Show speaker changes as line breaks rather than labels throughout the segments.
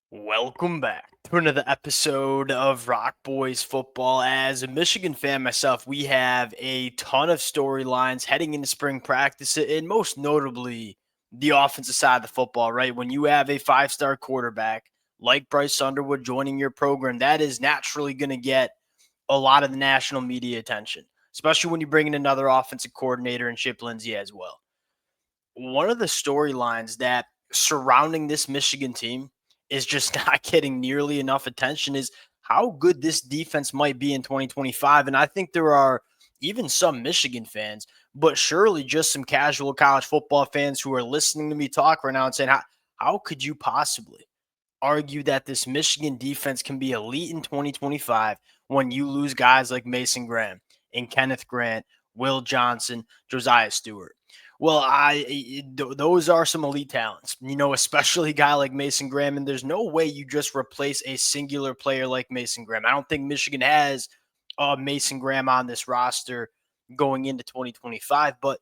Welcome back to another episode of Rock Boys Football. As a Michigan fan myself, we have a ton of storylines heading into spring practice, and most notably, the offensive side of the football, right? When you have a five-star quarterback like Bryce Underwood joining your program, that is naturally going to get a lot of the national media attention, especially when you bring in another offensive coordinator and Chip Lindsey as well. One of the storylines that surrounding this Michigan team is just not getting nearly enough attention is how good this defense might be in 2025. And I think there are even some Michigan fans, but surely just some casual college football fans who are listening to me talk right now and saying, how could you possibly argue that this Michigan defense can be elite in 2025 when you lose guys like Mason Graham and Kenneth Grant, Will Johnson, Josiah Stewart? Well, those are some elite talents, especially a guy like Mason Graham. And there's no way you just replace a singular player like Mason Graham. I don't think Michigan has Mason Graham on this roster going into 2025, but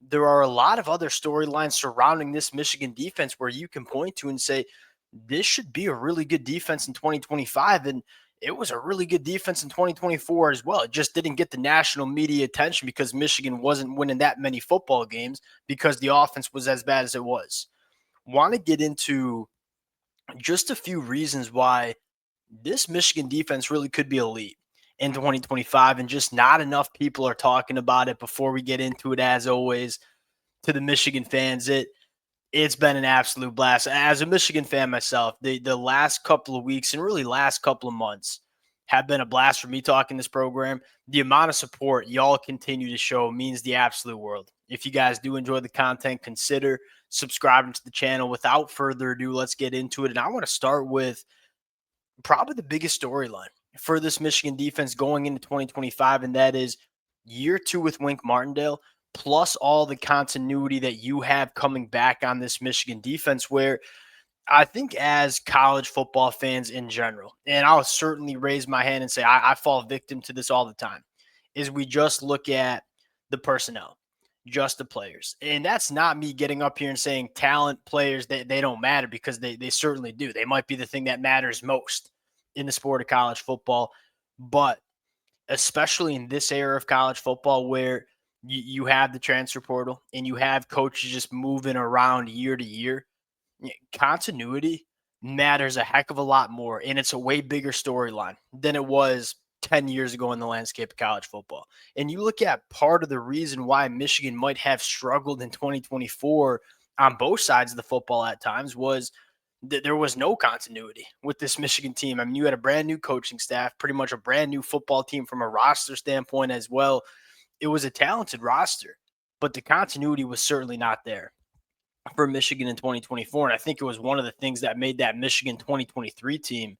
there are a lot of other storylines surrounding this Michigan defense where you can point to and say, this should be a really good defense in 2025. And it was a really good defense in 2024 as well. It just didn't get the national media attention because Michigan wasn't winning that many football games because the offense was as bad as it was. Want to get into just a few reasons why this Michigan defense really could be elite in 2025, and just not enough people are talking about it. Before we get into it, as always, to the Michigan fans, it's been an absolute blast. As a Michigan fan myself, the last couple of weeks and really last couple of months have been a blast for me talking this program. The amount of support y'all continue to show means the absolute world. If you guys do enjoy the content, consider subscribing to the channel. Without further ado, let's get into it. And I want to start with probably the biggest storyline for this Michigan defense going into 2025, and that is year two with Wink Martindale, plus all the continuity that you have coming back on this Michigan defense, where I think as college football fans in general, and I'll certainly raise my hand and say I fall victim to this all the time, is we just look at the personnel, just the players. And that's not me getting up here and saying talent players, they don't matter, because they certainly do. They might be the thing that matters most in the sport of college football. But especially in this era of college football where you have the transfer portal and you have coaches just moving around year to year, continuity matters a heck of a lot more. And it's a way bigger storyline than it was 10 years ago in the landscape of college football. And you look at part of the reason why Michigan might have struggled in 2024 on both sides of the football at times was that there was no continuity with this Michigan team. I mean, you had a brand new coaching staff, pretty much a brand new football team from a roster standpoint as well. It was a talented roster, but the continuity was certainly not there for Michigan in 2024. And I think it was one of the things that made that Michigan 2023 team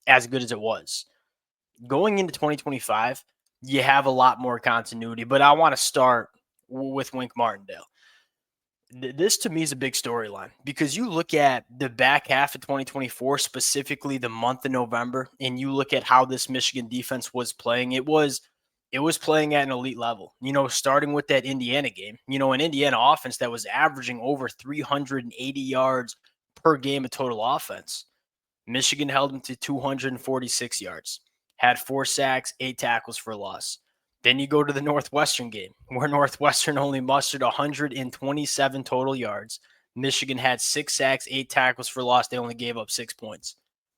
as good as it was. Going into 2025, you have a lot more continuity, but I want to start with Wink Martindale. This to me is a big storyline because you look at the back half of 2024, specifically the month of November, and you look at how this Michigan defense was playing. It was playing at an elite level, starting with that Indiana game, an Indiana offense that was averaging over 380 yards per game of total offense. Michigan held them to 246 yards, had 4 sacks, 8 tackles for loss. Then you go to the Northwestern game, where Northwestern only mustered 127 total yards. Michigan had 6 sacks, 8 tackles for loss. They only gave up 6 points.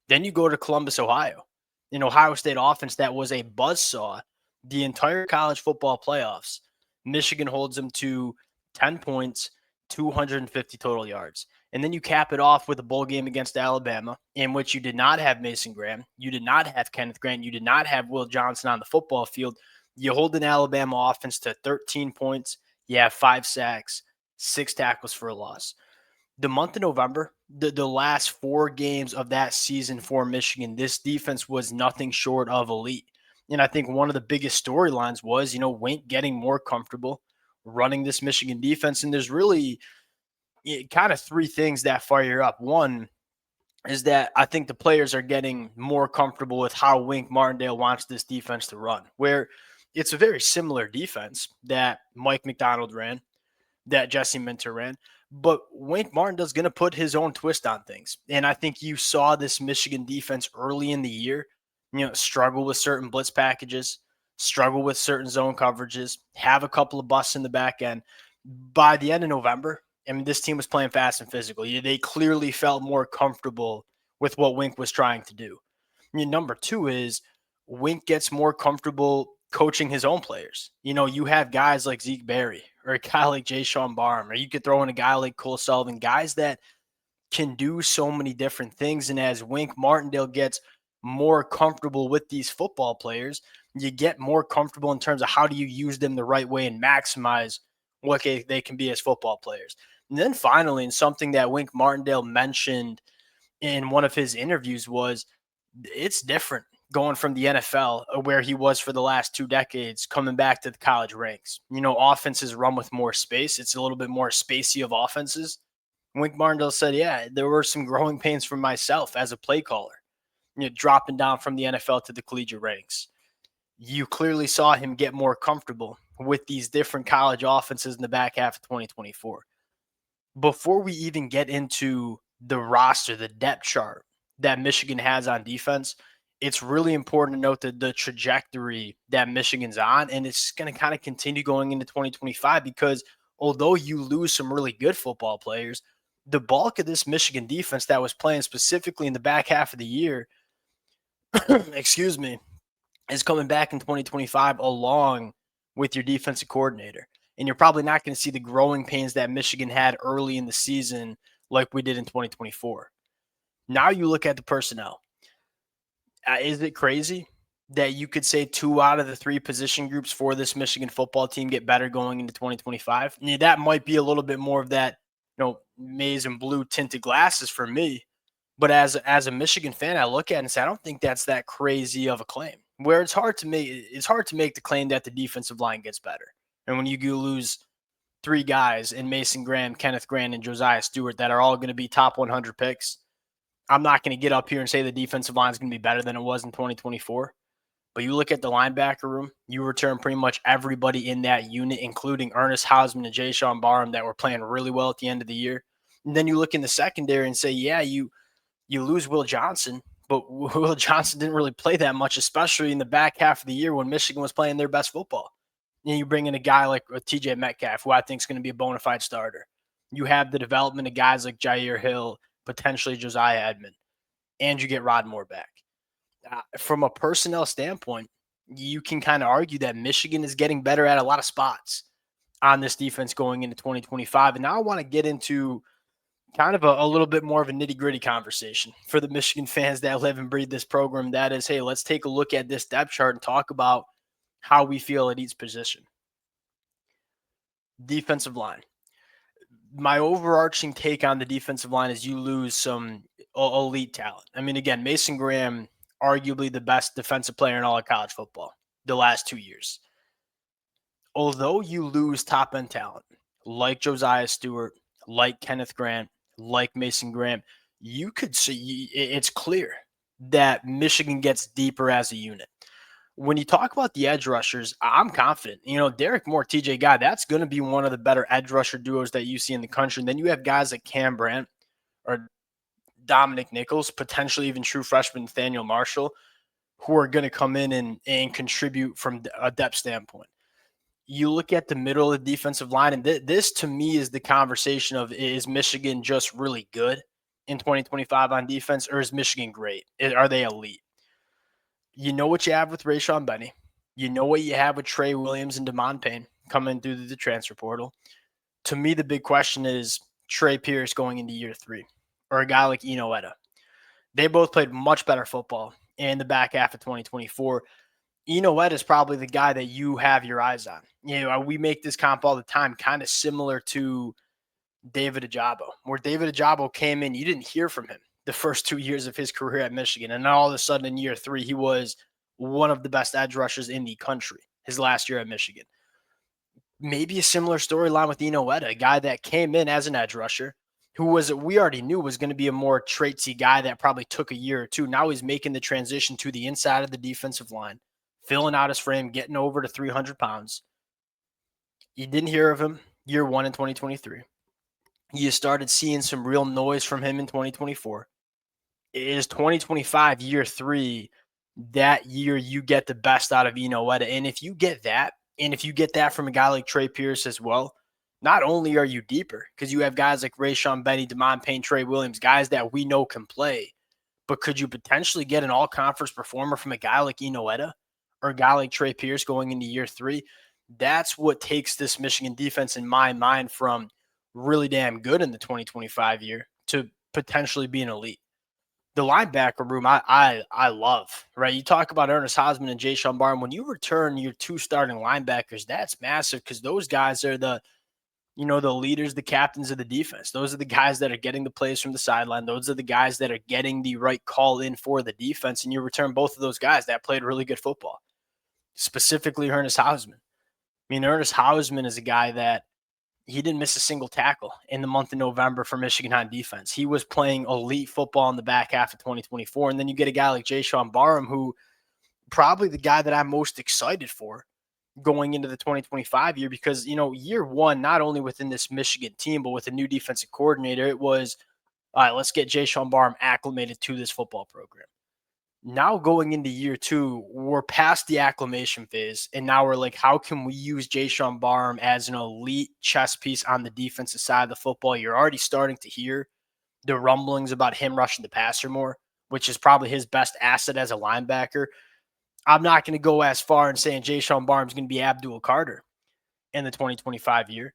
Then you go to Columbus, Ohio, an Ohio State offense that was a buzzsaw the entire college football playoffs. Michigan holds them to 10 points, 250 total yards. And then you cap it off with a bowl game against Alabama, in which you did not have Mason Graham, you did not have Kenneth Grant, you did not have Will Johnson on the football field. You hold an Alabama offense to 13 points, you have 5 sacks, 6 tackles for a loss. The month of November, the last 4 games of that season for Michigan, this defense was nothing short of elite. And I think one of the biggest storylines was, Wink getting more comfortable running this Michigan defense. And there's really kind of 3 things that fire up. One is that I think the players are getting more comfortable with how Wink Martindale wants this defense to run, where it's a very similar defense that Mike McDonald ran, that Jesse Minter ran. But Wink Martindale's going to put his own twist on things. And I think you saw this Michigan defense early in the year, struggle with certain blitz packages, struggle with certain zone coverages, have a couple of busts in the back end. By the end of November, I mean, this team was playing fast and physical. They clearly felt more comfortable with what Wink was trying to do. Number two is Wink gets more comfortable coaching his own players. You have guys like Zeke Berry or a guy like Jay-Sean Barham, or you could throw in a guy like Cole Sullivan, guys that can do so many different things. And as Wink Martindale gets more comfortable with these football players, you get more comfortable in terms of how do you use them the right way and maximize what they can be as football players. And then finally, and something that Wink Martindale mentioned in one of his interviews was it's different going from the NFL, where he was for the last 2 decades, coming back to the college ranks. Offenses run with more space. It's a little bit more spacey of offenses. Wink Martindale said, yeah, there were some growing pains for myself as a play caller, dropping down from the NFL to the collegiate ranks. You clearly saw him get more comfortable with these different college offenses in the back half of 2024. Before we even get into the roster, the depth chart that Michigan has on defense, it's really important to note the trajectory that Michigan's on, and it's going to kind of continue going into 2025 because although you lose some really good football players, the bulk of this Michigan defense that was playing specifically in the back half of the year, excuse me, is coming back in 2025 along with your defensive coordinator. And you're probably not going to see the growing pains that Michigan had early in the season like we did in 2024. Now you look at the personnel. Is it crazy that you could say 2 out of the 3 position groups for this Michigan football team get better going into 2025? Yeah, that might be a little bit more of that, maize and blue tinted glasses for me. But as a Michigan fan, I look at it and say, I don't think that's that crazy of a claim. Where it's hard to make the claim that the defensive line gets better. And when you lose 3 guys in Mason Graham, Kenneth Grant, and Josiah Stewart that are all going to be top 100 picks, I'm not going to get up here and say the defensive line is going to be better than it was in 2024. But you look at the linebacker room, you return pretty much everybody in that unit, including Ernest Hausman and Jay-Sean Barham that were playing really well at the end of the year. And then you look in the secondary and say, yeah, you lose Will Johnson, but Will Johnson didn't really play that much, especially in the back half of the year when Michigan was playing their best football. And you bring in a guy like TJ Metcalf, who I think is going to be a bona fide starter. You have the development of guys like Jair Hill, potentially Josiah Edmond, and you get Rod Moore back. From a personnel standpoint, you can kind of argue that Michigan is getting better at a lot of spots on this defense going into 2025. And now I want to get into kind of a little bit more of a nitty-gritty conversation for the Michigan fans that live and breathe this program. That is, hey, let's take a look at this depth chart and talk about how we feel at each position. Defensive line. My overarching take on the defensive line is you lose some elite talent. I mean, again, Mason Graham, arguably the best defensive player in all of college football the last 2 years. Although you lose top-end talent like Josiah Stewart, like Kenneth Grant, like Mason Graham, you could see it's clear that Michigan gets deeper as a unit. When you talk about the edge rushers, I'm confident. Derek Moore, TJ Guy, that's going to be one of the better edge rusher duos that you see in the country. And then you have guys like Cam Brandt or Dominic Nichols, potentially even true freshman Nathaniel Marshall, who are going to come in and contribute from a depth standpoint. You look at the middle of the defensive line, and this to me is the conversation of, is Michigan just really good in 2025 on defense, or is Michigan great? Are they elite? You know what you have with Rayshon Benny. You know what you have with Trey Williams and Damon Payne coming through the transfer portal. To me, the big question is Trey Pierce going into year 3, or a guy like Eno Etta. They both played much better football in the back half of 2024. Eno Etta is probably the guy that you have your eyes on. We make this comp all the time, kind of similar to David Ojabo, where David Ojabo came in, you didn't hear from him the first 2 years of his career at Michigan. And all of a sudden in year 3, he was one of the best edge rushers in the country his last year at Michigan. Maybe a similar storyline with Eno Etta, a guy that came in as an edge rusher, who we already knew was going to be a more traitsy guy that probably took a year or two. Now he's making the transition to the inside of the defensive line, filling out his frame, getting over to 300 pounds. You didn't hear of him year 1 in 2023. You started seeing some real noise from him in 2024. Is 2025 year 3 that year you get the best out of Inoue? And if you get that, and if you get that from a guy like Trey Pierce as well, not only are you deeper because you have guys like Rayshon Benny, Demond Payne, Trey Williams, guys that we know can play, but could you potentially get an all-conference performer from a guy like Inoue or a guy like Trey Pierce going into year 3? That's what takes this Michigan defense in my mind from really damn good in the 2025 year to potentially being elite. The linebacker room, I love, right? You talk about Ernest Hausman and Jay Barham. When you return your 2 starting linebackers, that's massive because those guys are the leaders, the captains of the defense. Those are the guys that are getting the plays from the sideline. Those are the guys that are getting the right call in for the defense. And you return both of those guys that played really good football, specifically Ernest Hausman. I mean, Ernest Hausman is a guy that he didn't miss a single tackle in the month of November for Michigan on defense. He was playing elite football in the back half of 2024. And then you get a guy like Jay Barham, who probably the guy that I'm most excited for going into the 2025 year because, year one, not only within this Michigan team, but with a new defensive coordinator, it was, all right, let's get Jay Barham acclimated to this football program. Now going into year 2, we're past the acclimation phase, and now we're like, how can we use Jay Barham as an elite chess piece on the defensive side of the football? You're already starting to hear the rumblings about him rushing the passer more, which is probably his best asset as a linebacker. I'm not going to go as far in saying Jay Barham is going to be Abdul Carter in the 2025 year,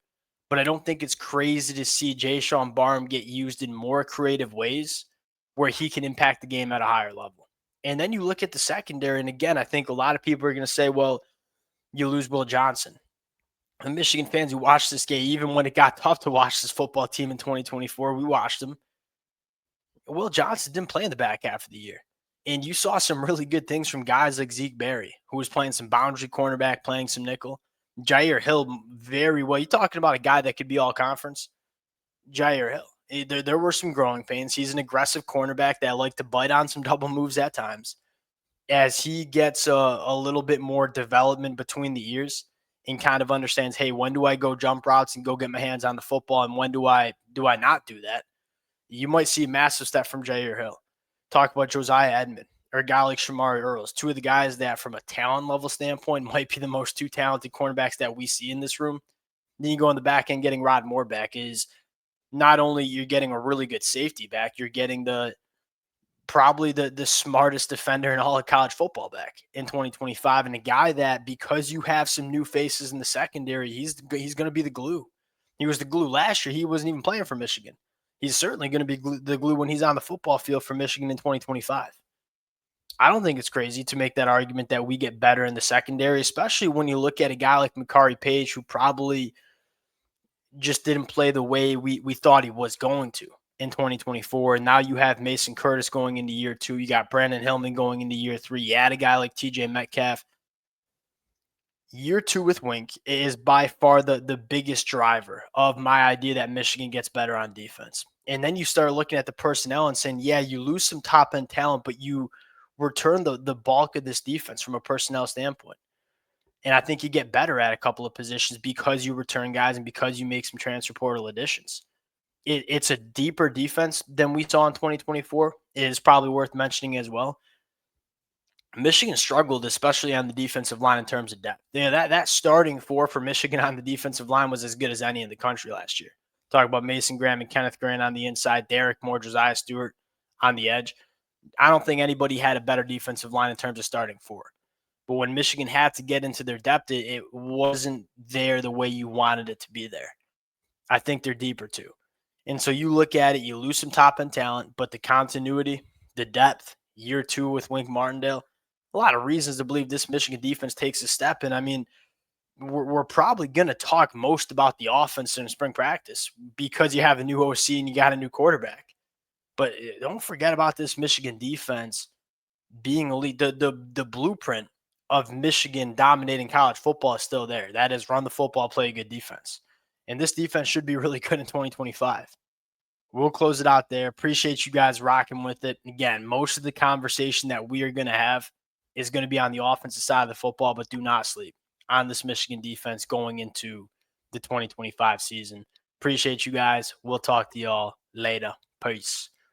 but I don't think it's crazy to see Jay Barham get used in more creative ways where he can impact the game at a higher level. And then you look at the secondary, and again, I think a lot of people are going to say, well, you lose Will Johnson. The Michigan fans who watched this game, even when it got tough to watch this football team in 2024, we watched them. Will Johnson didn't play in the back half of the year. And you saw some really good things from guys like Zeke Berry, who was playing some boundary cornerback, playing some nickel. Jair Hill, very well. You're talking about a guy that could be all conference. Jair Hill. There were some growing pains. He's an aggressive cornerback that liked to bite on some double moves at times. As he gets a little bit more development between the ears and kind of understands, hey, when do I go jump routes and go get my hands on the football, and when do I not do that? You might see a massive step from Jair Hill. Talk about Josiah Edmond or a guy like Shamari Earls, 2 of the guys that from a talent level standpoint might be the most 2 talented cornerbacks that we see in this room. Then you go in the back end getting Rod Moore back is not only you're getting a really good safety back, you're getting probably the smartest defender in all of college football back in 2025, and a guy that, because you have some new faces in the secondary, he's going to be the glue. He was the glue last year. He wasn't even playing for Michigan. He's certainly going to be the glue when he's on the football field for Michigan in 2025. I don't think it's crazy to make that argument that we get better in the secondary, especially when you look at a guy like Makari Page, who probably just didn't play the way we thought he was going to in 2024. And now you have Mason Curtis going into year 2. You got Brandon Hillman going into year 3. You add a guy like TJ Metcalf. Year 2 with Wink is by far the biggest driver of my idea that Michigan gets better on defense. And then you start looking at the personnel and saying, yeah, you lose some top-end talent, but you return the bulk of this defense from a personnel standpoint. And I think you get better at a couple of positions because you return guys and because you make some transfer portal additions. It's a deeper defense than we saw in 2024. It is probably worth mentioning as well. Michigan struggled, especially on the defensive line in terms of depth. That starting 4 for Michigan on the defensive line was as good as any in the country last year. Talk about Mason Graham and Kenneth Grant on the inside, Derek Moore, Josiah Stewart on the edge. I don't think anybody had a better defensive line in terms of starting 4. But when Michigan had to get into their depth, it wasn't there the way you wanted it to be there. I think they're deeper too. And so you look at it, you lose some top-end talent, but the continuity, the depth, year 2 with Wink Martindale, a lot of reasons to believe this Michigan defense takes a step. And I mean, we're probably going to talk most about the offense in spring practice because you have a new OC and you got a new quarterback. But don't forget about this Michigan defense being elite. The blueprint of Michigan dominating college football is still there. That is, run the football, play a good defense. And this defense should be really good in 2025. We'll close it out there. Appreciate you guys rocking with it. Again, most of the conversation that we are going to have is going to be on the offensive side of the football, but do not sleep on this Michigan defense going into the 2025 season. Appreciate you guys. We'll talk to y'all later. Peace.